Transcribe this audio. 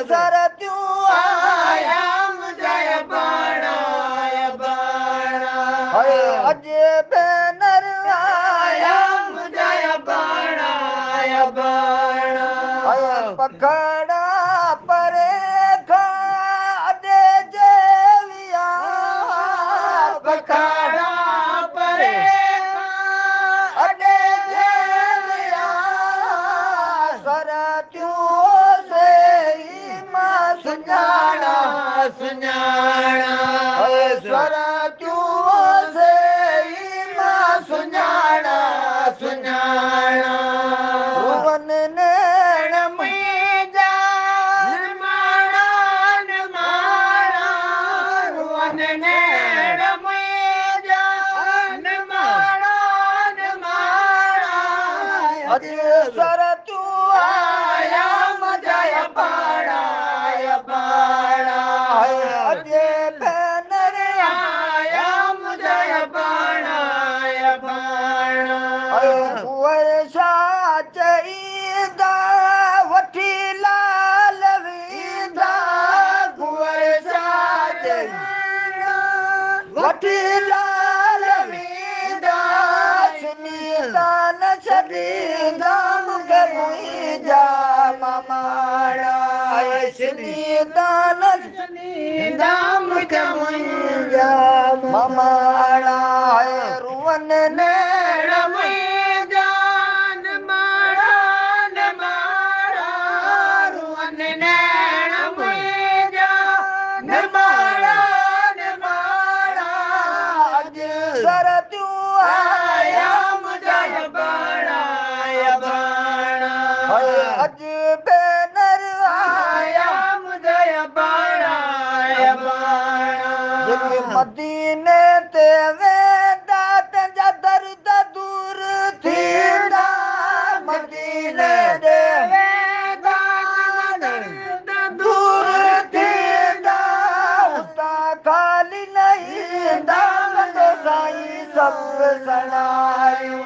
सरत्यूं आयाम जय बाणा अज बैनर आयाम जय बाणा पखड़ा परे खा अडे जेविया पखड़ा परे अडे जेविया सरत्यूं से मां सुञाणा सरत्यूं से मां सुञाणा रुवन नैण मुंहिंजा निमाणा रुवन नैण मुंहिंजा निमाणा अज सरत्यूं आयाम जय बाणा अज बैनर आयाम जय बाणा कुंवर छा चईंदा वठी लाल वींदा कुंवर छा चईंदा वठी लाल वींदा सुनीता न छॾींदा मूंखे मुंहिंजा मामाड़ा सुनीता न छॾींदा मूंखे मुंहिंजा मामाड़ा रुवन नैण मुंहिंजा निमाणा रुवन नैण मुंहिंजा निमाणा अज सरत्यूं आयाम जय बाणा अज बैनर आयाम जय बाणा जेके मदीने ते वेंदा तंहिंजा दर्द दूर थींदा मदीने ते वेंदा दर्द दूर थींदा उतां ख़ाली न ईंदा कंदो साईं सभु सणायूं